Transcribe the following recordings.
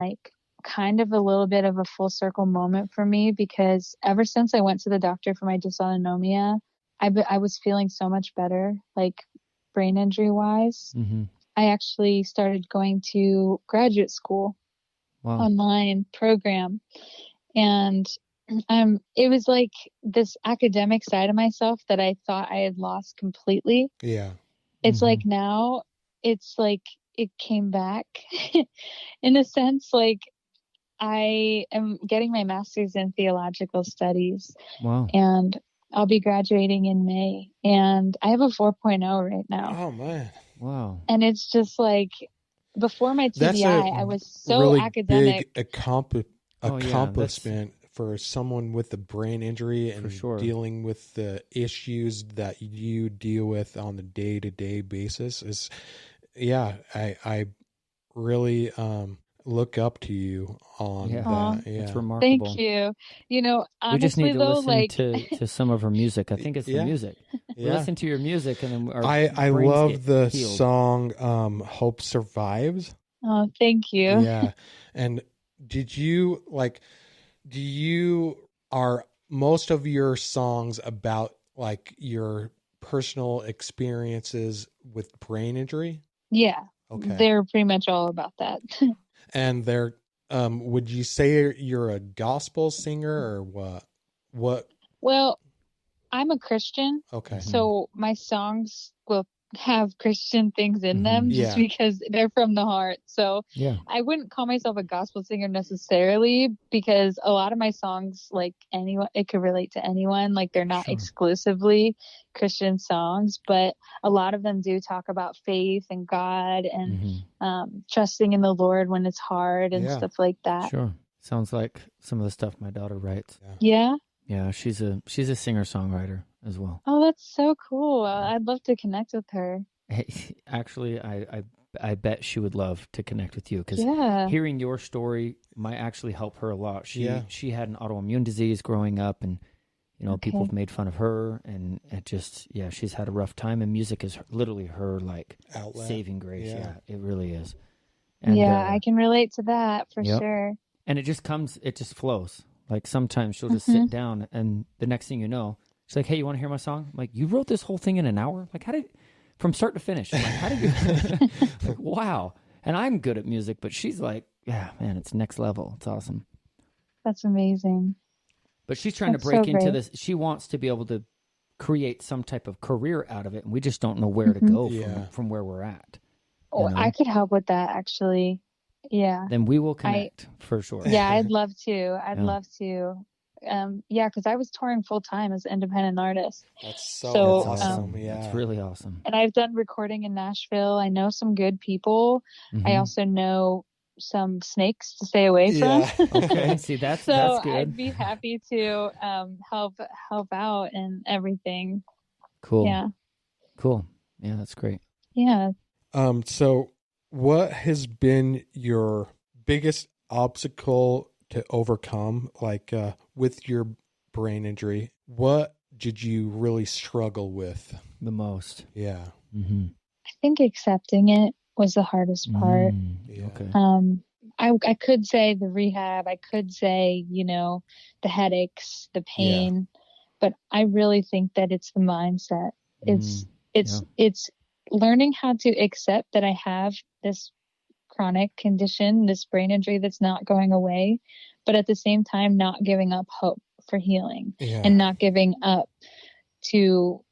like kind of a little bit of a full circle moment for me, because ever since I went to the doctor for my dysautonomia, I was feeling so much better, like brain injury wise. Mm-hmm. I actually started going to graduate school, Wow. online program. And it was like this academic side of myself that I thought I had lost completely. Yeah. It's like now it's like it came back in a sense. Like I am getting my master's in theological studies. Wow. And I'll be graduating in May, and I have a 4.0 right now. Oh man. Wow. And it's just like before my TBI, I was so really academic. Big accomplishment for someone with a brain injury and dealing with the issues that you deal with on the day-to-day basis. Is I really look up to you on that. Yeah, it's remarkable. Thank you. You know, honestly, we just need to though, listen to some of her music. I think it's the music. Yeah. Listen to your music, and then I love the song "Hope Survives." Oh, thank you. Yeah, and are most of your songs about like your personal experiences with brain injury? Yeah. Okay. They're pretty much all about that. And they're, would you say you're a gospel singer or what? Well, I'm a Christian. Okay. So my songs will have Christian things in them just because they're from the heart. So I wouldn't call myself a gospel singer necessarily, because a lot of my songs, like anyone, it could relate to anyone. Like they're not exclusively Christian songs, but a lot of them do talk about faith and God and trusting in the Lord when it's hard and stuff like that. Sure. Sounds like some of the stuff my daughter writes. Yeah. Yeah, she's a singer-songwriter as well. Oh, that's so cool. I'd love to connect with her. Actually, I bet she would love to connect with you, because hearing your story might actually help her a lot. She had an autoimmune disease growing up, and people have made fun of her, and it just she's had a rough time, and music is literally her like outlet. Saving grace. Yeah, it really is. And, I can relate to that for sure. And it just flows. Like sometimes she'll just sit down, and the next thing you know, she's like, "Hey, you want to hear my song?" I'm like, "You wrote this whole thing in an hour? Like, from start to finish?" I'm like, "How did you?" Like, wow. And I'm good at music, but she's like, "Yeah, man, it's next level. It's awesome." That's amazing. But she's trying to break into this. She wants to be able to create some type of career out of it, and we just don't know where to go from where we're at. Oh, I could help with that, actually. Yeah. Then we will connect for sure. Yeah, I'd love to. I'd love to. Because I was touring full time as an independent artist. That's so awesome. It's really awesome. And I've done recording in Nashville. I know some good people. I also know some snakes to stay away from. Okay. See, that's so good. I'd be happy to help out and everything. Cool. Yeah. Cool. Yeah, that's great. Yeah. So what has been your biggest obstacle to overcome, like with your brain injury? What did you really struggle with the most? Yeah. I think accepting it was the hardest part. Okay. I could say the rehab, I could say, the headaches, the pain, but I really think that it's the mindset. It's learning how to accept that I have this chronic condition, this brain injury that's not going away, but at the same time, not giving up hope for healing and not giving up to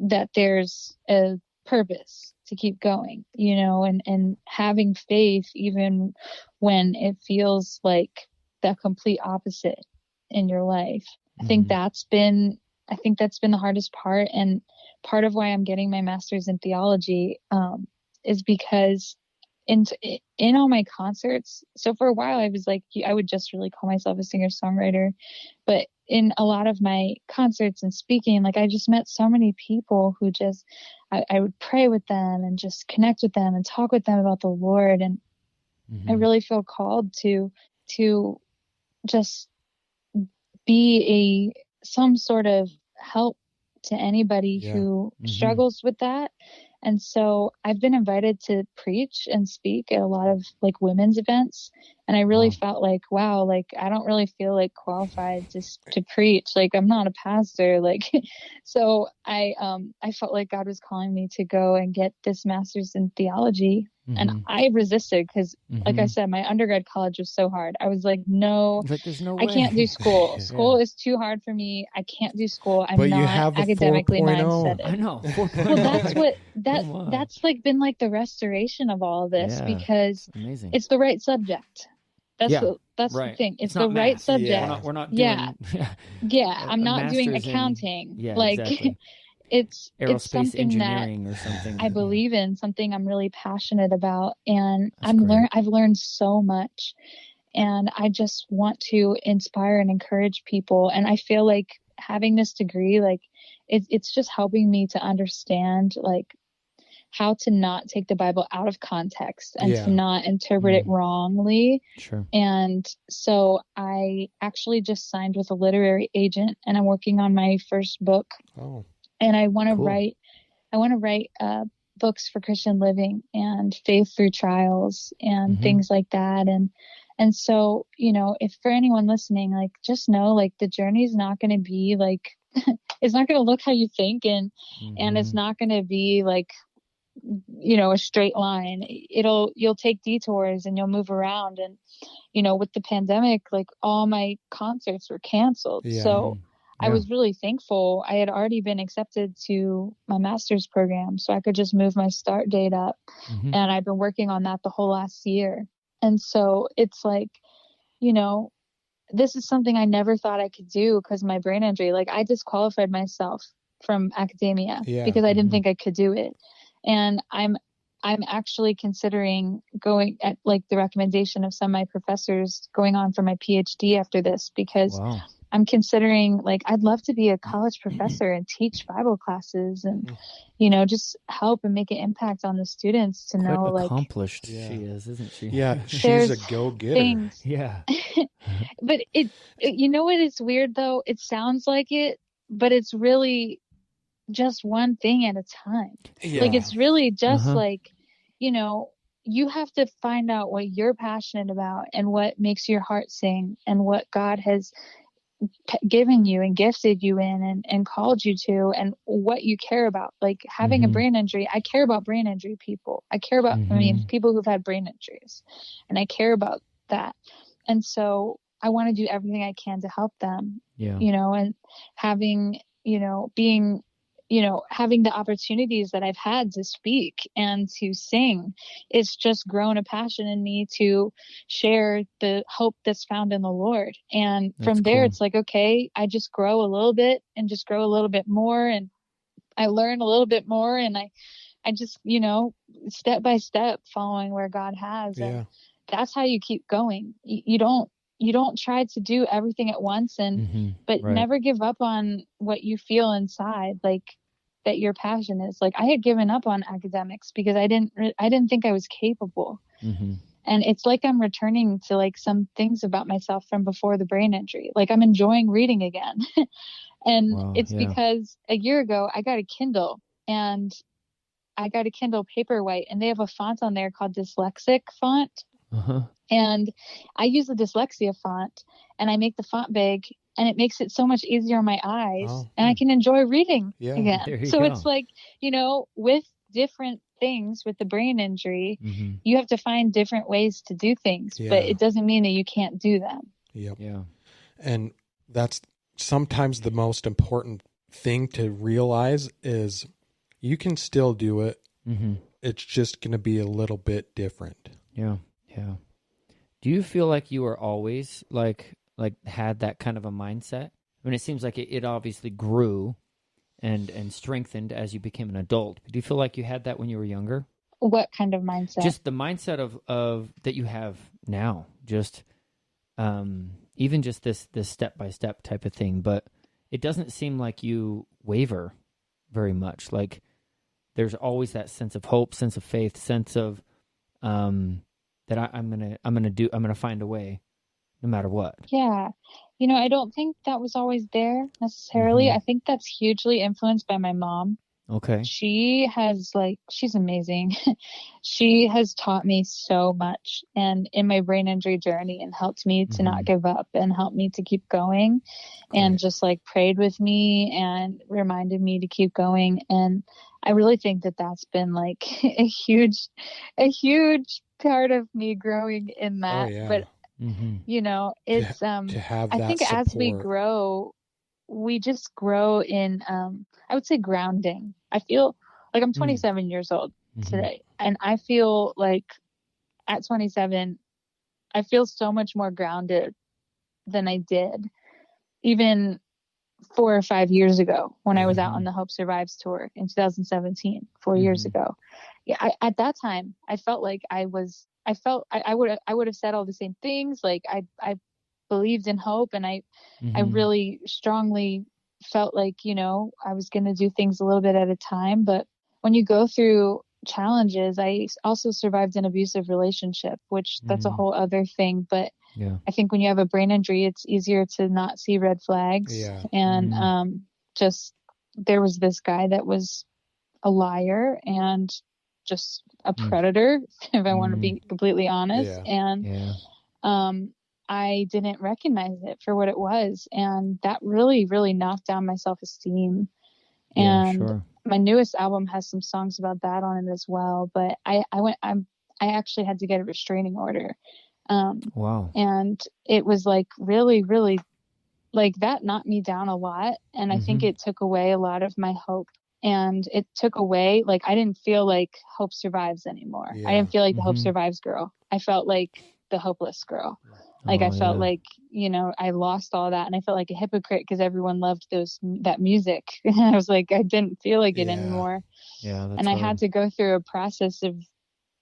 that there's a purpose to keep going, and having faith even when it feels like the complete opposite in your life. I think that's been the hardest part. And part of why I'm getting my master's in theology is because in all my concerts, so for a while I was like, I would just really call myself a singer-songwriter, but in a lot of my concerts and speaking, like I just met so many people who just, I would pray with them and just connect with them and talk with them about the Lord. And I really feel called to just be some sort of help to anybody who struggles with that. And so I've been invited to preach and speak at a lot of like women's events. And I really felt like, wow, like, I don't really feel like qualified just to preach. Like, I'm not a pastor. Like, so I felt like God was calling me to go and get this master's in theology. And I resisted because, like I said, my undergrad college was so hard. I was like, no, there's no I way. can't do school. School is too hard for me. I can't do school. I'm but not you have the academically 4.0. mindset. I know. 4.0. Well, that's like been like the restoration of all of this, because amazing. It's the right subject. That's right. the thing. It's the right math. subject. We're not doing I'm not doing accounting. Exactly. It's aerospace something engineering or something I believe in, something I'm really passionate about, and I've learned so much, and I just want to inspire and encourage people. And I feel like having this degree, like it's just helping me to understand like how to not take the Bible out of context and to not interpret it wrongly. Sure. And so I actually just signed with a literary agent, and I'm working on my first book. Oh. And I want to write books for Christian living and faith through trials and things like that. And so, you know, if for anyone listening, like, just know, like, the journey is not going to be like, it's not going to look how you think, and it's not going to be like, you know, a straight line. You'll take detours and you'll move around. And, you know, with the pandemic, like, all my concerts were canceled. So I was really thankful. I had already been accepted to my master's program, so I could just move my start date up. And I've been working on that the whole last year. And so it's like, you know, this is something I never thought I could do because of my brain injury. Like, I disqualified myself from academia because I didn't think I could do it. And I'm actually considering going at, like, the recommendation of some of my professors, going on for my PhD after this, because I'm considering, like, I'd love to be a college professor and teach Bible classes and, you know, just help and make an impact on the students to know, like, accomplished she is, isn't she? Yeah, she's a go-getter. Yeah. But it, you know what? It's weird though. It sounds like it, but it's really just one thing at a time. Like, it's really just like, you know, you have to find out what you're passionate about and what makes your heart sing and what God has given you and gifted you in and called you to, and what you care about. Like, having a brain injury, I care about brain injury people. I care about, I mean, people who've had brain injuries, and I care about that. And so I want to do everything I can to help them, you know, and having, you know, being, you know, having the opportunities that I've had to speak and to sing, it's just grown a passion in me to share the hope that's found in the Lord. And from there, it's like, okay, I just grow a little bit and just grow a little bit more. And I learn a little bit more. And I just, you know, step by step following where God has. And that's how you keep going. You don't try to do everything at once, and but never give up on what you feel inside, like, that your passion is. Like, I had given up on academics because I didn't think I was capable. And it's like I'm returning to, like, some things about myself from before the brain injury. Like, I'm enjoying reading again. And it's because a year ago I got a Kindle, and I got a Kindle Paperwhite, and they have a font on there called dyslexic font. And I use the dyslexia font, and I make the font big, and it makes it so much easier on my eyes, and I can enjoy reading again. So it's like, you know, with different things with the brain injury, you have to find different ways to do things, but it doesn't mean that you can't do them. And that's sometimes the most important thing to realize is you can still do it. It's just going to be a little bit different. Yeah. Do you feel like you were always like had that kind of a mindset? I mean, it seems like it obviously grew and strengthened as you became an adult. But do you feel like you had that when you were younger? What kind of mindset? Just the mindset of that you have now. Just even just this step by step type of thing. But it doesn't seem like you waver very much. Like, there's always that sense of hope, sense of faith, sense of that I'm gonna find a way, no matter what. Yeah, I don't think that was always there necessarily. I think that's hugely influenced by my mom. Okay. She's amazing. She has taught me so much and in my brain injury journey, and helped me to not give up, and helped me to keep going. Great. And just like prayed with me and reminded me to keep going. And I really think that that's been like a huge part of me growing in that. But you know, it's to have that I think support. As we grow, we just grow in I would say grounding. I feel like I'm 27 years old today, and I feel like at 27 I feel so much more grounded than I did even 4 or 5 years ago when I was out on the Hope Survives tour in 2017, 4 years ago. Yeah, at that time I felt like I would have said all the same things. Like I believed in hope, and I really strongly felt like, you know, I was going to do things a little bit at a time. But when you go through challenges, I also survived an abusive relationship, which that's a whole other thing. But I think when you have a brain injury, it's easier to not see red flags. Yeah. And just there was this guy that was a liar and just a predator, if I want to be completely honest. And I didn't recognize it for what it was. And that really, really knocked down my self-esteem. And my newest album has some songs about that on it as well. But I actually had to get a restraining order. Wow. And it was like really, really, like that knocked me down a lot. And I think it took away a lot of my hope. And it took away, like, I didn't feel like Hope Survives anymore. I didn't feel like the Hope Survives girl. I felt like the hopeless girl. Like I felt like, you know, I lost all that, and I felt like a hypocrite because everyone loved that music. I was like, I didn't feel like it anymore. Yeah. And I had to go through a process of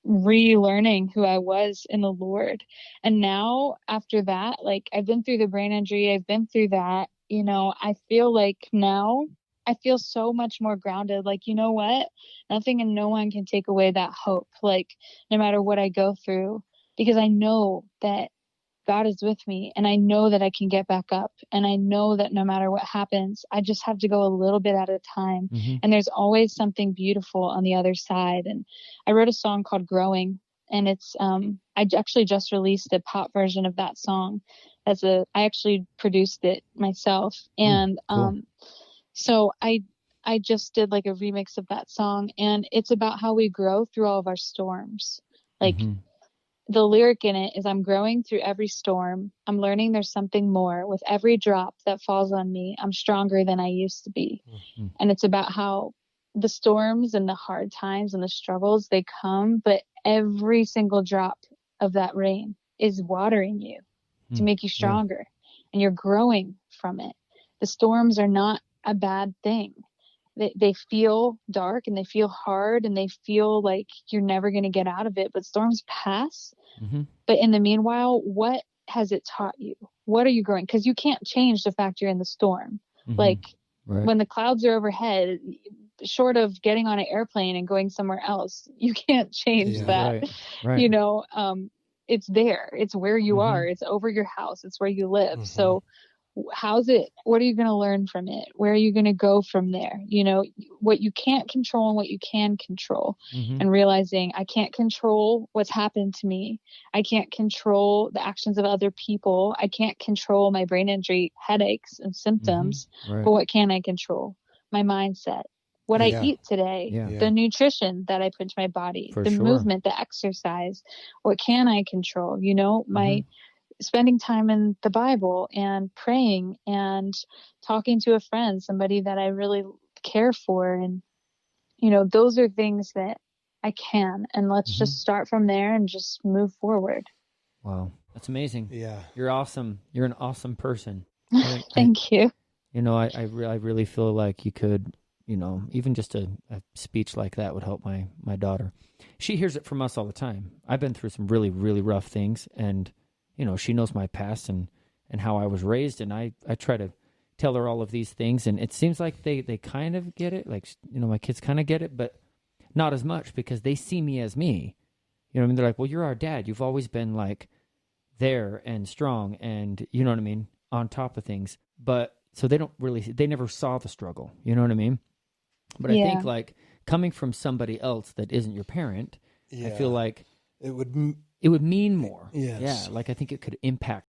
relearning who I was in the Lord. And now after that, like I've been through the brain injury, I've been through that, you know, I feel like now I feel so much more grounded. Like, you know what? Nothing and no one can take away that hope. Like no matter what I go through, because I know that God is with me, and I know that I can get back up, and I know that no matter what happens, I just have to go a little bit at a time. And there's always something beautiful on the other side. And I wrote a song called Growing, and it's, I actually just released a pop version of that song. I actually produced it myself. And, cool. So I just did like a remix of that song, and it's about how we grow through all of our storms. Like, the lyric in it is, I'm growing through every storm. I'm learning there's something more. With every drop that falls on me, I'm stronger than I used to be. And it's about how the storms and the hard times and the struggles, they come, but every single drop of that rain is watering you to make you stronger. And you're growing from it. The storms are not a bad thing. They feel dark, and they feel hard, and they feel like you're never going to get out of it, but storms pass. But in the meanwhile, what has it taught you? What are you growing? Because you can't change the fact you're in the storm. Like when the clouds are overhead, short of getting on an airplane and going somewhere else, you can't change that. Right. You know, it's there. It's where you are. It's over your house. It's where you live. So what are you going to learn from it? Where are you going to go from there? You know, what you can't control and what you can control, and realizing I can't control what's happened to me. I can't control the actions of other people. I can't control my brain injury, headaches and symptoms, but what can I control? My mindset, what I eat today, the nutrition that I put into my body, movement, the exercise. What can I control? You know, my spending time in the Bible and praying and talking to a friend, somebody that I really care for. And, you know, those are things that I can. And let's just start from there and just move forward. Wow. That's amazing. Yeah. You're awesome. You're an awesome person. Thank you. You know, I really feel like you could, you know, even just a speech like that would help my daughter. She hears it from us all the time. I've been through some really, really rough things, and you know, she knows my past and how I was raised, and I try to tell her all of these things, and it seems like they kind of get it. Like, you know, my kids kind of get it, but not as much because they see me as me. You know what I mean? They're like, well, you're our dad. You've always been like there and strong and, you know what I mean, on top of things. But so they never saw the struggle. You know what I mean? But I think like coming from somebody else that isn't your parent, I feel like it would mean more. Yes. Yeah, like I think it could impact